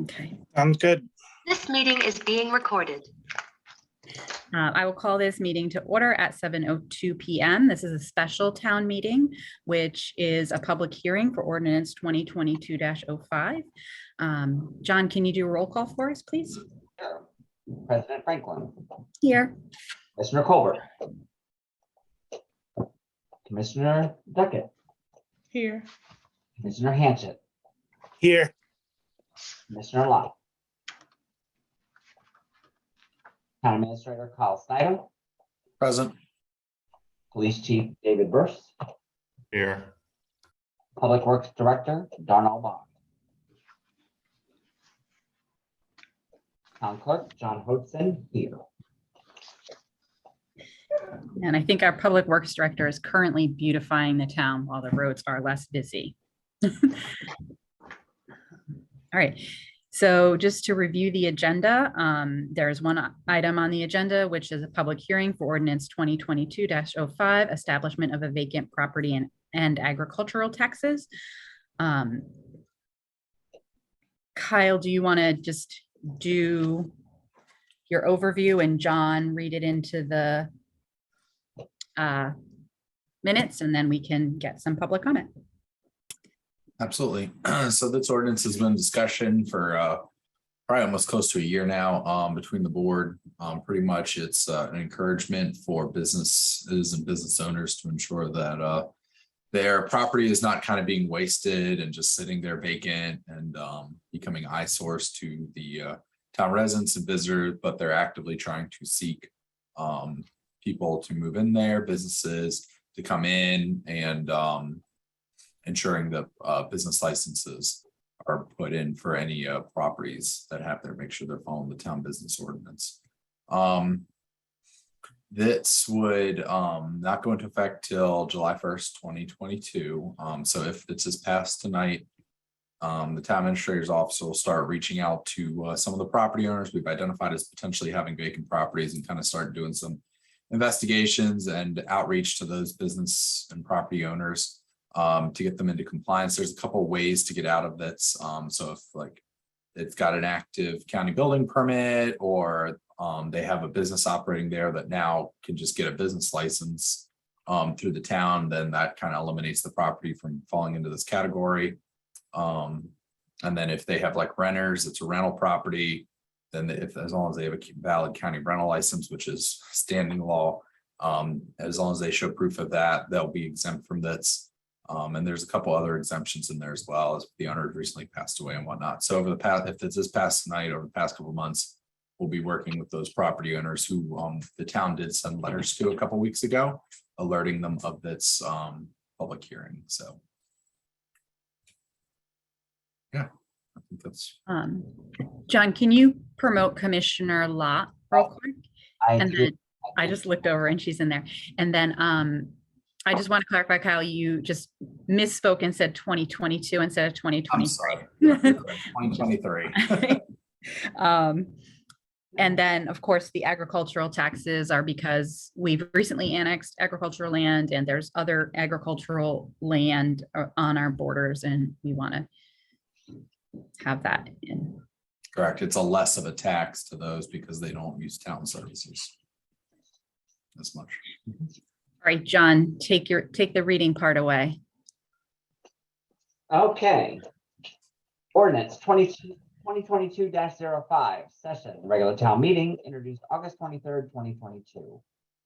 Okay. Sounds good. This meeting is being recorded. I will call this meeting to order at 7:02 p.m. This is a special town meeting, which is a public hearing for ordinance 2022-05. John, can you do a roll call for us, please? Sure. President Franklin, Here. Commissioner Colbert, Commissioner Duckett, Here. Commissioner Hanchett, Here. Commissioner Lott, Town Administrator Kyle Snyder, Present. Police Chief David Burst, Here. Public Works Director Darnell Bond, Town Clerk John Hodgson here. And I think our Public Works Director is currently beautifying the town while the roads are less busy. All right. So just to review the agenda, there's one item on the agenda, which is a public hearing for ordinance 2022-05, establishment of a vacant property and agricultural taxes. Kyle, do you want to just do your overview and John read it into the minutes, and then we can get some public comment? Absolutely. So this ordinance has been in discussion for probably almost close to a year now between the board. Pretty much it's an encouragement for businesses and business owners to ensure that their property is not kind of being wasted and just sitting there vacant and becoming eyesores to the town residents and visitors, but they're actively trying to seek people to move in there, businesses to come in, and ensuring that business licenses are put in for any properties that have there, make sure they're following the town business ordinance. This would not go into effect till July 1st, 2022. So if this is passed tonight, the town administrator's office will start reaching out to some of the property owners we've identified as potentially having vacant properties and kind of start doing some investigations and outreach to those business and property owners to get them into compliance. There's a couple of ways to get out of this. So if like it's got an active county building permit, or they have a business operating there that now can just get a business license through the town, then that kind of eliminates the property from falling into this category. And then if they have like renters, it's a rental property, then as long as they have a valid county rental license, which is standing law, as long as they show proof of that, they'll be exempt from this. And there's a couple other exemptions in there as well, as the owner recently passed away and whatnot. So over the past, if this is passed tonight, over the past couple of months, we'll be working with those property owners who the town did send letters to a couple of weeks ago, alerting them of this public hearing. So yeah, I think that's. John, can you promote Commissioner Lott real quick? And do- then I just looked over and she's in there. And then I just want to clarify, Kyle, you just misspoke and said 2022 instead of 2020. I'm sorry. 2023. And then, of course, the agricultural taxes are because we've recently annexed agricultural land and there's other agricultural land on our borders, and we want to have that in. Correct. It's a less of a tax to those because they don't use town services as much. All right, John, take the reading part away. Okay. Ordinance 2022-05, session, regular town meeting, introduced August 23rd, 2022.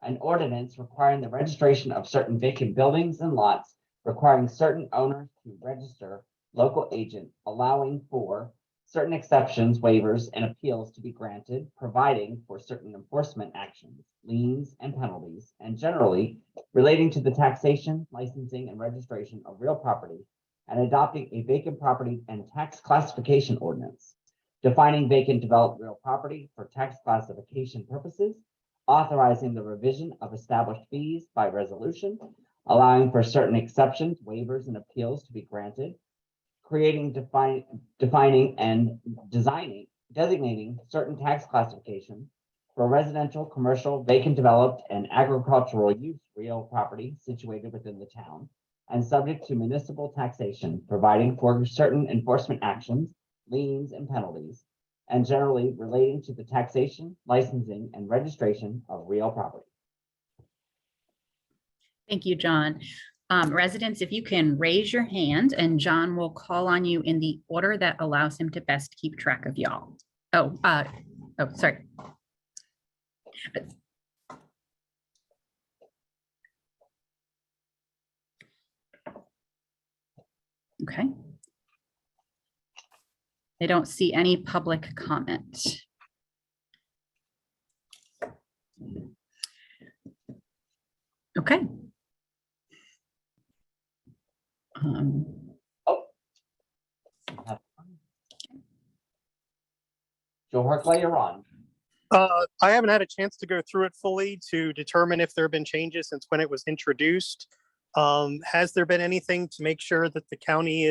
An ordinance requiring the registration of certain vacant buildings and lots, requiring certain owners to register local agent, allowing for certain exceptions, waivers, and appeals to be granted, providing for certain enforcement actions, liens, and penalties, and generally relating to the taxation, licensing, and registration of real property, and adopting a vacant property and tax classification ordinance, defining vacant developed real property for tax classification purposes, authorizing the revision of established fees by resolution, allowing for certain exceptions, waivers, and appeals to be granted, creating, defining, and designating certain tax classifications for residential, commercial, vacant developed, and agricultural use real property situated within the town, and subject to municipal taxation, providing for certain enforcement actions, liens, and penalties, and generally relating to the taxation, licensing, and registration of real property. Thank you, John. Residents, if you can raise your hand and John will call on you in the order that allows him to best keep track of y'all. Sorry. Okay. I don't see any public comment. Okay. Joe Harkley, you're on. I haven't had a chance to go through it fully to determine if there have been changes since when it was introduced. Has there been anything to make sure that the county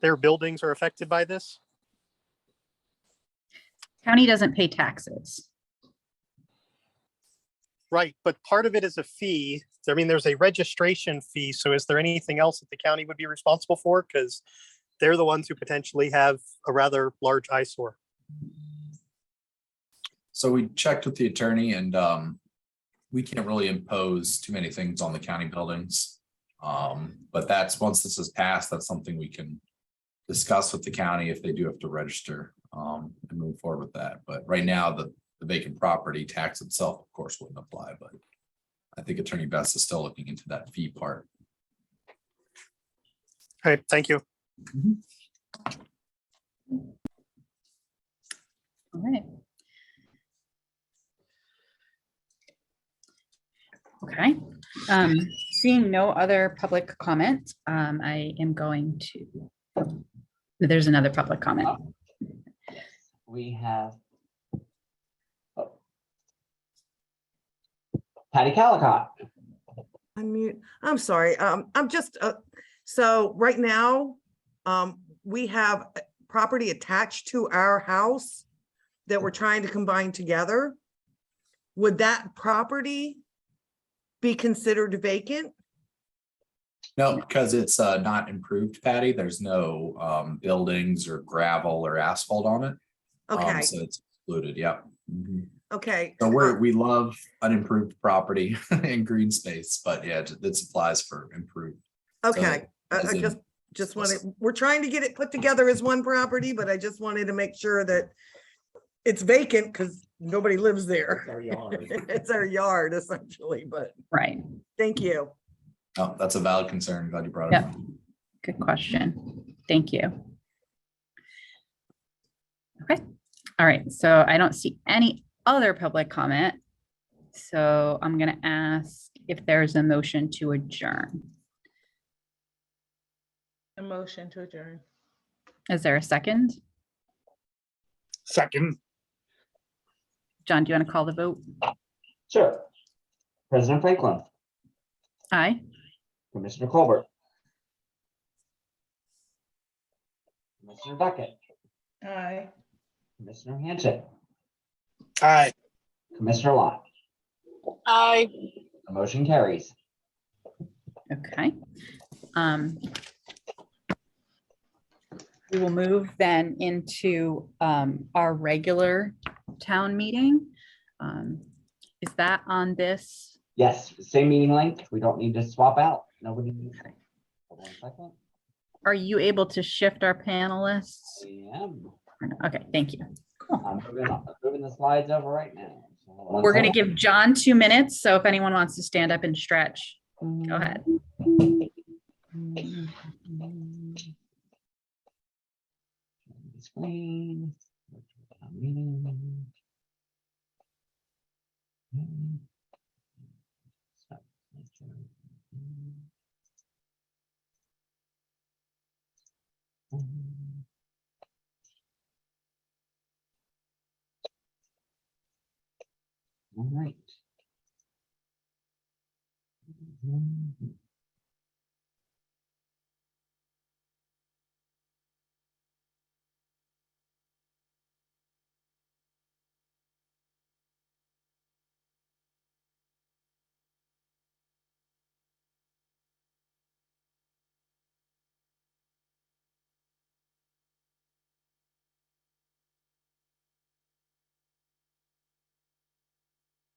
their buildings are affected by this? County doesn't pay taxes. Right, but part of it is a fee. I mean, there's a registration fee. So is there anything else that the county would be responsible for? Because they're the ones who potentially have a rather large eyesore. So we checked with the attorney and we can't really impose too many things on the county buildings. But once this is passed, that's something we can discuss with the county if they do have to register and move forward with that. But right now, the vacant property tax itself, of course, wouldn't apply, but I think Attorney Best is still looking into that fee part. All right, thank you. All right. Okay. Seeing no other public comment, I am going to, there's another public comment. We have Patty Calicott. Unmute. I'm sorry. I'm just, so right now, we have property attached to our house that we're trying to combine together. Would that property be considered vacant? No, because it's not improved, Patty. There's no buildings or gravel or asphalt on it. Okay, So it's excluded, yep. Mhm. okay. So we love unimproved property and green space, but yeah, this applies for improved. Okay, as I in- just wanted, we're trying to get it put together as one property, but I just wanted to make sure that it's vacant because nobody lives there. It's our yard essentially, but Right. thank you. Oh, that's a valid concern. Glad you brought it Yep. up. Good question. Thank you. Okay. All right. So I don't see any other public comment. So I'm going to ask if there's a motion to adjourn. A motion to adjourn. Is there a second? Second. John, do you want to call the vote? Sure. President Franklin, Aye. Commissioner Colbert, Commissioner Duckett, Aye. Commissioner Hanchett, Aye. Commissioner Lott. Aye. The motion carries. Okay. We will move then into our regular town meeting. Is that on this? Yes, same meeting link. We don't need to swap out. Nobody. Hold on a second. Are you able to shift our panelists? I am. Or no? Okay, thank you. Cool. I'm moving the slides over right now. So hold on We're going to second. give John 2 minutes. So if anyone wants to stand up and stretch, go ahead. Screen. Meeting. All right.